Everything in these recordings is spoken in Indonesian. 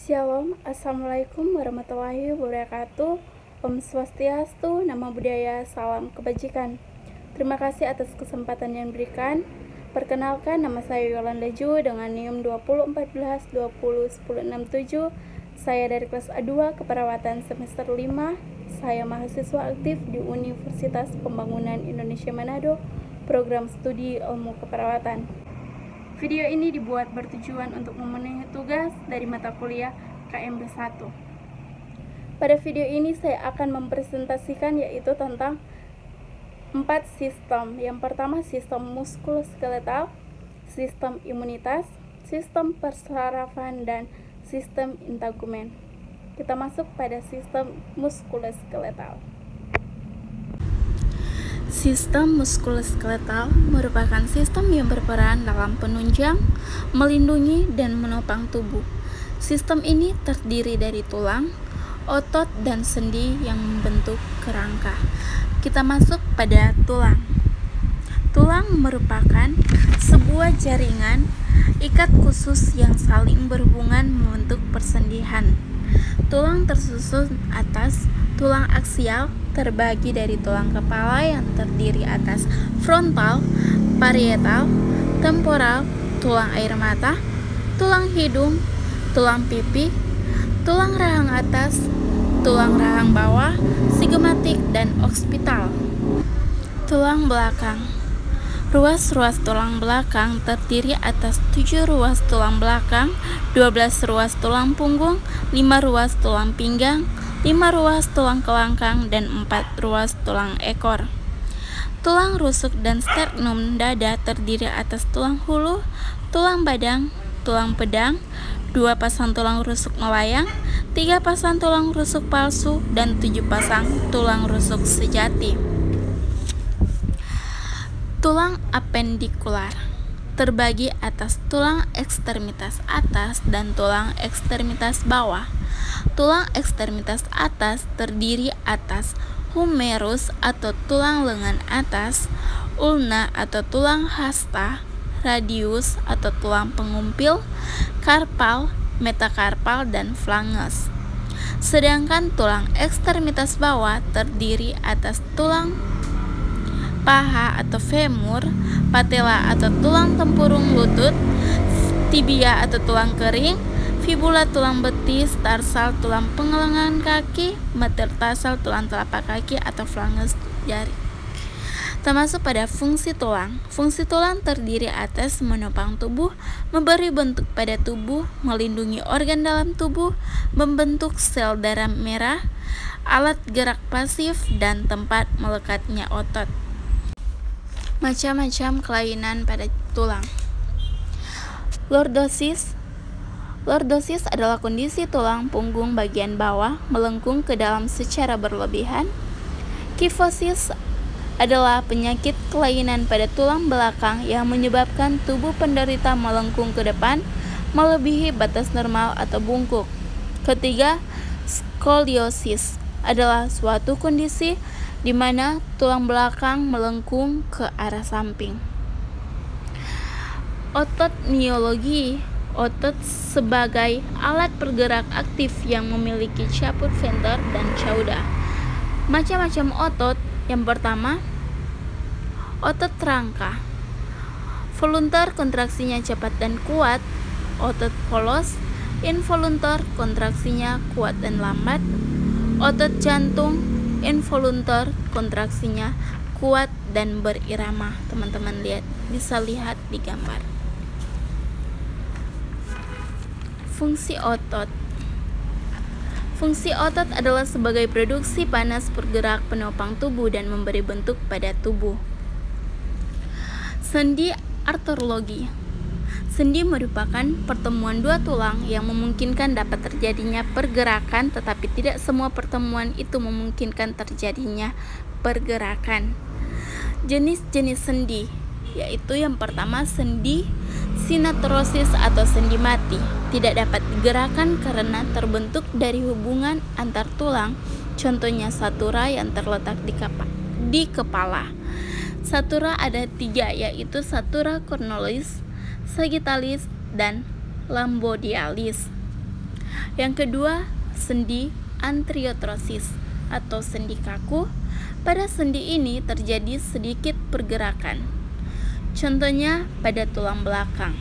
Shalom, Assalamualaikum warahmatullahi wabarakatuh. Om Swastiastu, Namo Buddhaya, salam kebajikan. Terima kasih atas kesempatan yang diberikan. Perkenalkan, nama saya Yolanda Ju dengan NIM 2014-20-1067. Saya dari kelas A2 Keperawatan semester 5. Saya mahasiswa aktif di Universitas Pembangunan Indonesia Manado, program studi ilmu keperawatan. Video ini dibuat bertujuan untuk memenuhi tugas dari mata kuliah KMB 1. Pada video ini saya akan mempresentasikan yaitu tentang 4 sistem. Yang pertama sistem muskuloskeletal, sistem imunitas, sistem persarafan, dan sistem integumen. Kita masuk pada sistem muskuloskeletal. Sistem muskuloskeletal merupakan sistem yang berperan dalam penunjang, melindungi, dan menopang tubuh. Sistem ini terdiri dari tulang, otot, dan sendi yang membentuk kerangka. Kita masuk pada tulang. Tulang merupakan sebuah jaringan ikat khusus yang saling berhubungan membentuk persendian. Tulang tersusun atas tulang aksial terbagi dari tulang kepala yang terdiri atas frontal, parietal, temporal, tulang air mata, tulang hidung, tulang pipi, tulang rahang atas, tulang rahang bawah, sigmatik, dan occipital. Tulang belakang. Ruas-ruas tulang belakang terdiri atas 7 ruas tulang belakang, 12 ruas tulang punggung, 5 ruas tulang pinggang, 5 ruas tulang kelangkang, dan 4 ruas tulang ekor. Tulang rusuk dan sternum dada terdiri atas tulang hulu, tulang badang, tulang pedang, 2 pasang tulang rusuk melayang, 3 pasang tulang rusuk palsu, dan 7 pasang tulang rusuk sejati. Tulang apendikular terbagi atas tulang ekstremitas atas dan tulang ekstremitas bawah. Tulang ekstremitas atas terdiri atas humerus atau tulang lengan atas, ulna atau tulang hasta, radius atau tulang pengumpil, karpal, metakarpal, dan flanges. Sedangkan tulang ekstremitas bawah terdiri atas tulang paha atau femur, patella atau tulang tempurung lutut, tibia atau tulang kering, fibula tulang betis, tarsal tulang pengelengan kaki, metatarsal tulang telapak kaki atau flanges jari. Termasuk pada fungsi tulang. Fungsi tulang terdiri atas menopang tubuh, memberi bentuk pada tubuh, melindungi organ dalam tubuh, membentuk sel darah merah, alat gerak pasif, dan tempat melekatnya otot. Macam-macam kelainan pada tulang. Lordosis. Lordosis adalah kondisi tulang punggung bagian bawah melengkung ke dalam secara berlebihan. Kifosis adalah penyakit kelainan pada tulang belakang yang menyebabkan tubuh penderita melengkung ke depan melebihi batas normal atau bungkuk. Ketiga, skoliosis adalah suatu kondisi di mana tulang belakang melengkung ke arah samping. Otot miologi. Otot sebagai alat pergerak aktif yang memiliki caput venter dan cauda. Macam-macam otot. Yang pertama, otot rangka. Voluntar kontraksinya cepat dan kuat. Otot polos. Involuntar kontraksinya kuat dan lambat. Otot jantung. Involuntar kontraksinya kuat dan berirama. Teman-teman bisa lihat di gambar. Fungsi otot. Fungsi otot adalah sebagai produksi panas bergerak penopang tubuh dan memberi bentuk pada tubuh. Sendi arterologi. Sendi merupakan pertemuan dua tulang yang memungkinkan dapat terjadinya pergerakan, tetapi tidak semua pertemuan itu memungkinkan terjadinya pergerakan. Jenis-jenis sendi, yaitu yang pertama sendi sinatorosis atau sendi mati, tidak dapat digerakkan karena terbentuk dari hubungan antar tulang, contohnya satura yang terletak di kepala. Satura ada 3, yaitu satura cornulis, sagittalis, dan lambodialis. Yang kedua, sendi anteriotrosis atau sendi kaku. Pada sendi ini terjadi sedikit pergerakan. Contohnya pada tulang belakang.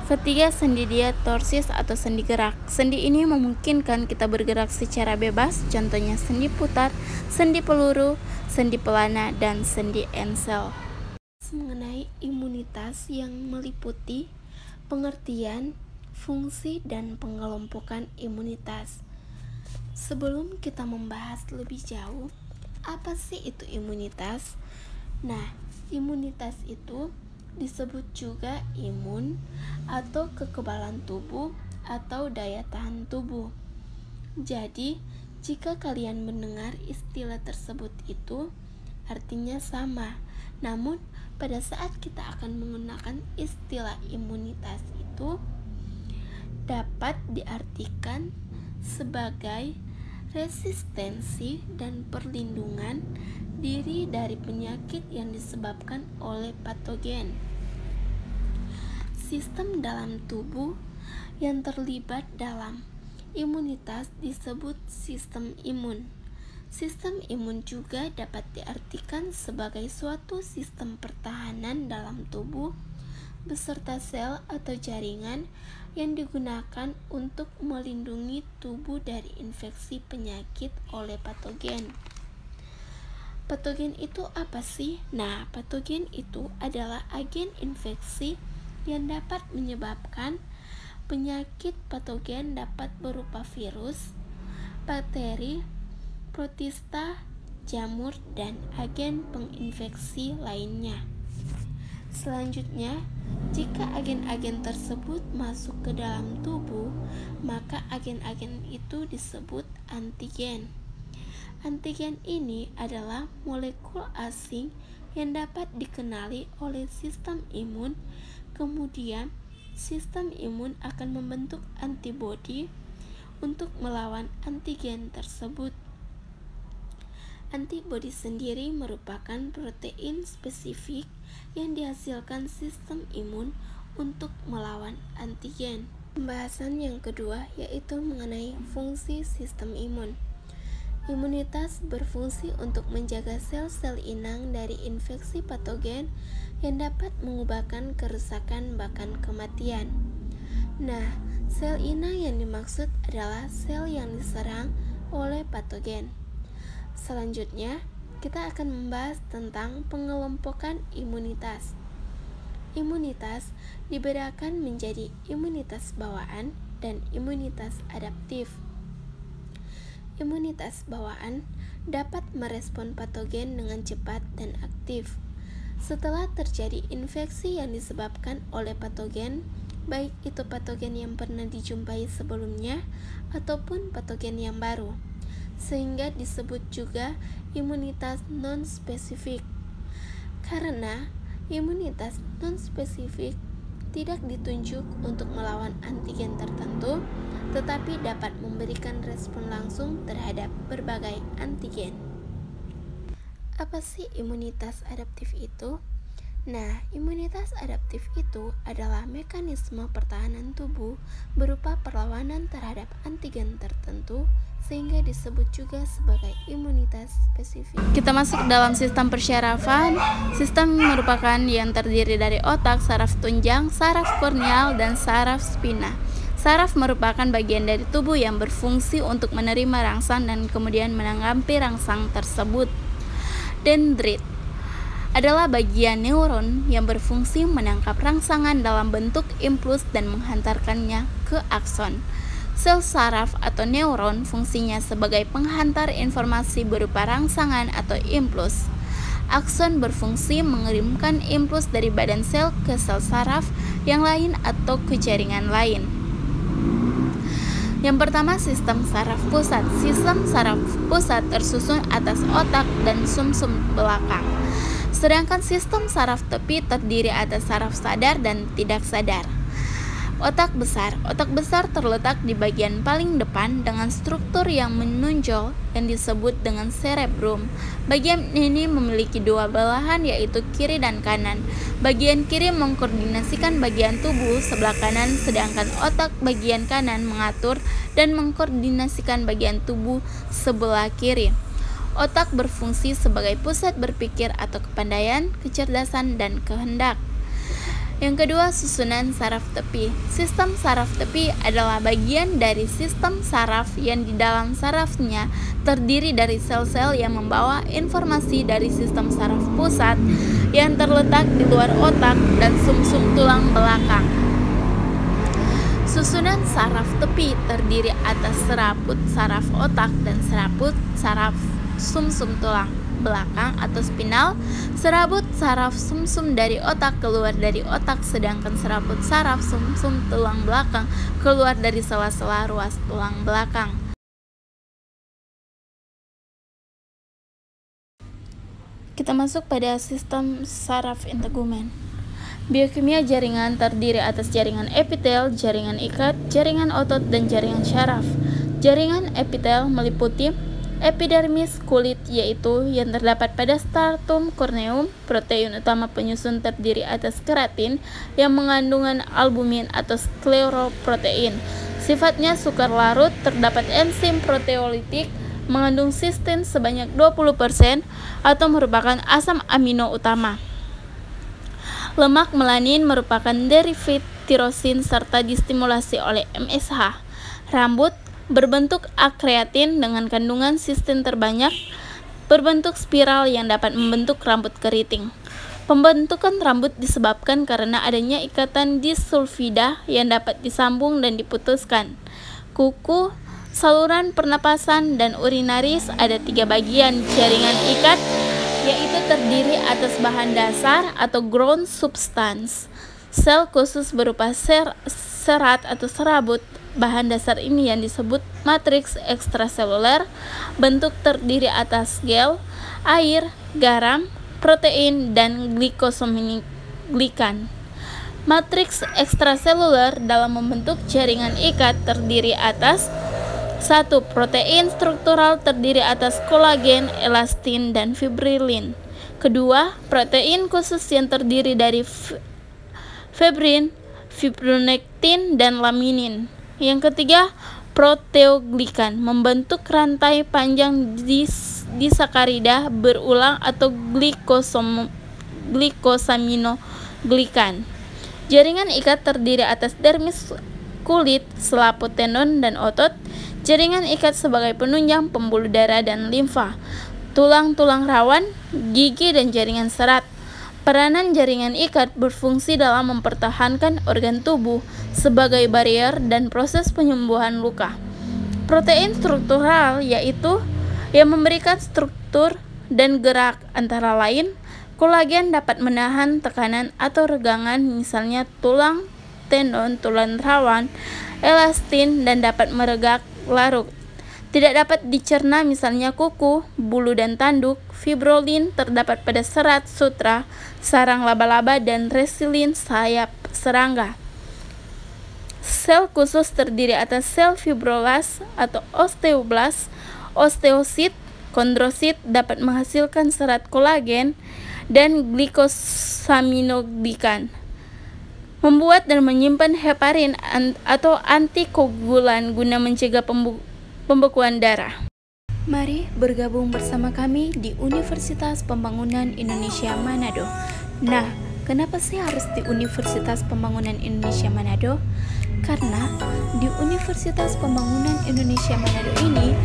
Ketiga, sendi diatorsis atau sendi gerak. Sendi ini memungkinkan kita bergerak secara bebas, contohnya sendi putar, sendi peluru, sendi pelana, dan sendi ensel. Mengenai imunitas yang meliputi pengertian, fungsi, dan pengelompokan imunitas. Sebelum kita membahas lebih jauh, apa sih itu imunitas? Nah, imunitas itu disebut juga imun atau kekebalan tubuh atau daya tahan tubuh. Jadi, jika kalian mendengar istilah tersebut itu artinya sama. Namun, pada saat kita akan menggunakan istilah imunitas itu dapat diartikan sebagai resistensi dan perlindungan diri dari penyakit yang disebabkan oleh patogen. Sistem dalam tubuh yang terlibat dalam imunitas disebut sistem imun. Sistem imun juga dapat diartikan sebagai suatu sistem pertahanan dalam tubuh beserta sel atau jaringan yang digunakan untuk melindungi tubuh dari infeksi penyakit oleh patogen. Patogen itu apa sih? Nah, patogen itu adalah agen infeksi yang dapat menyebabkan penyakit. Patogen dapat berupa virus, bakteri, protista, jamur, dan agen penginfeksi lainnya. Selanjutnya, jika agen-agen tersebut masuk ke dalam tubuh, maka agen-agen itu disebut antigen. Antigen ini adalah molekul asing yang dapat dikenali oleh sistem imun. Kemudian, sistem imun akan membentuk antibodi untuk melawan antigen tersebut. Antibodi sendiri merupakan protein spesifik yang dihasilkan sistem imun untuk melawan antigen. Pembahasan yang kedua yaitu mengenai fungsi sistem imun. Imunitas berfungsi untuk menjaga sel-sel inang dari infeksi patogen yang dapat mengakibatkan kerusakan bahkan kematian. Nah, sel inang yang dimaksud adalah sel yang diserang oleh patogen. Selanjutnya, kita akan membahas tentang pengelompokan imunitas. Imunitas dibedakan menjadi imunitas bawaan dan imunitas adaptif. Imunitas bawaan dapat merespon patogen dengan cepat dan aktif. Setelah terjadi infeksi yang disebabkan oleh patogen, baik itu patogen yang pernah dijumpai sebelumnya ataupun patogen yang baru, sehingga disebut juga imunitas non-spesifik. Karena imunitas non-spesifik tidak ditunjuk untuk melawan antigen tertentu, tetapi dapat memberikan respon langsung terhadap berbagai antigen. Apa sih imunitas adaptif itu? Nah, imunitas adaptif itu adalah mekanisme pertahanan tubuh berupa perlawanan terhadap antigen tertentu, sehingga disebut juga sebagai imunitas spesifik. Kita masuk dalam sistem persyarafan. Sistem merupakan yang terdiri dari otak, saraf tunjang, saraf korneal, dan saraf spina. Saraf merupakan bagian dari tubuh yang berfungsi untuk menerima rangsang dan kemudian menanggapi rangsang tersebut. Dendrit adalah bagian neuron yang berfungsi menangkap rangsangan dalam bentuk impuls dan menghantarkannya ke akson. Sel saraf atau neuron fungsinya sebagai penghantar informasi berupa rangsangan atau impuls. Akson berfungsi mengirimkan impuls dari badan sel ke sel saraf yang lain atau ke jaringan lain. Yang pertama, sistem saraf pusat. Sistem saraf pusat tersusun atas otak dan sumsum belakang. Sedangkan sistem saraf tepi terdiri atas saraf sadar dan tidak sadar. Otak besar. Otak besar terletak di bagian paling depan dengan struktur yang menonjol yang disebut dengan cerebrum. Bagian ini memiliki dua belahan yaitu kiri dan kanan. Bagian kiri mengkoordinasikan bagian tubuh sebelah kanan, sedangkan otak bagian kanan mengatur dan mengkoordinasikan bagian tubuh sebelah kiri. Otak berfungsi sebagai pusat berpikir atau kepandaian, kecerdasan, dan kehendak. Yang kedua, susunan saraf tepi. Sistem saraf tepi adalah bagian dari sistem saraf yang di dalam sarafnya terdiri dari sel-sel yang membawa informasi dari sistem saraf pusat yang terletak di luar otak dan sumsum tulang belakang. Susunan saraf tepi terdiri atas serabut saraf otak dan serabut saraf sumsum tulang belakang atau spinal. Serabut saraf sumsum dari otak keluar dari otak, sedangkan serabut saraf sumsum tulang belakang keluar dari sela-sela ruas tulang belakang. Kita masuk pada sistem saraf integumen. Biokimia jaringan terdiri atas jaringan epitel, jaringan ikat, jaringan otot, dan jaringan syaraf. Jaringan epitel meliputi epidermis kulit, yaitu yang terdapat pada stratum corneum. Protein utama penyusun terdiri atas keratin yang mengandungan albumin atau skleroprotein. Sifatnya sukar larut. Terdapat enzim proteolitik mengandung sistein sebanyak 20% atau merupakan asam amino utama. Lemak melanin merupakan derivat tirosin serta distimulasi oleh MSH. Rambut berbentuk akreatin dengan kandungan sistein terbanyak, berbentuk spiral yang dapat membentuk rambut keriting. Pembentukan rambut disebabkan karena adanya ikatan disulfida yang dapat disambung dan diputuskan. Kuku, saluran pernapasan, dan urinaris ada 3 bagian. Jaringan ikat yaitu terdiri atas bahan dasar atau ground substance. Sel khusus berupa serat atau serabut. Bahan dasar ini yang disebut matriks ekstraseluler. Bentuk terdiri atas gel, air, garam, protein, dan glikosaminoglikan. Matriks ekstraseluler dalam membentuk jaringan ikat terdiri atas 1. Protein struktural terdiri atas kolagen, elastin, dan fibrilin. Kedua, protein khusus yang terdiri dari fibrin, fibronektin, dan laminin. Yang ketiga, proteoglikan membentuk rantai panjang disakarida berulang atau glikosaminoglikan. Jaringan ikat terdiri atas dermis kulit, selaput tendon, dan otot. Jaringan ikat sebagai penunjang pembuluh darah dan limfa, tulang-tulang rawan, gigi, dan jaringan serat. Peranan jaringan ikat berfungsi dalam mempertahankan organ tubuh sebagai barier dan proses penyembuhan luka. Protein struktural yaitu yang memberikan struktur dan gerak, antara lain kolagen dapat menahan tekanan atau regangan, misalnya tulang, tendon, tulang rawan, elastin, dan dapat meregak larut. Tidak dapat dicerna, misalnya kuku, bulu, dan tanduk. Fibrolin terdapat pada serat sutra, sarang laba-laba, dan resilin sayap serangga. Sel khusus terdiri atas sel fibrolas atau osteoblas, osteosit, kondrosit dapat menghasilkan serat kolagen dan glikosaminoglikan, membuat dan menyimpan heparin atau antikoagulan guna mencegah pembekuan darah. Mari bergabung bersama kami di Universitas Pembangunan Indonesia Manado. Nah, kenapa sih harus di Universitas Pembangunan Indonesia Manado? Karena di Universitas Pembangunan Indonesia Manado ini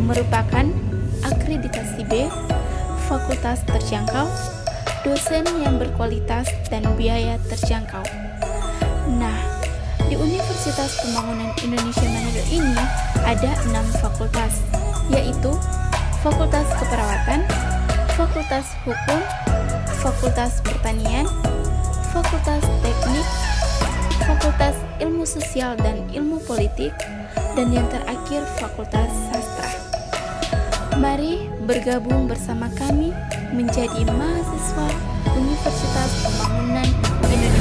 merupakan akreditasi B, fakultas terjangkau, dosen yang berkualitas, dan biaya terjangkau. Nah, di Universitas Pembangunan Indonesia Manado ini ada 6 fakultas, yaitu Fakultas Keperawatan, Fakultas Hukum, Fakultas Pertanian, Fakultas Teknik, Fakultas Ilmu Sosial dan Ilmu Politik, dan yang terakhir Fakultas Sastra. Mari bergabung bersama kami menjadi mahasiswa Universitas Pembangunan Indonesia.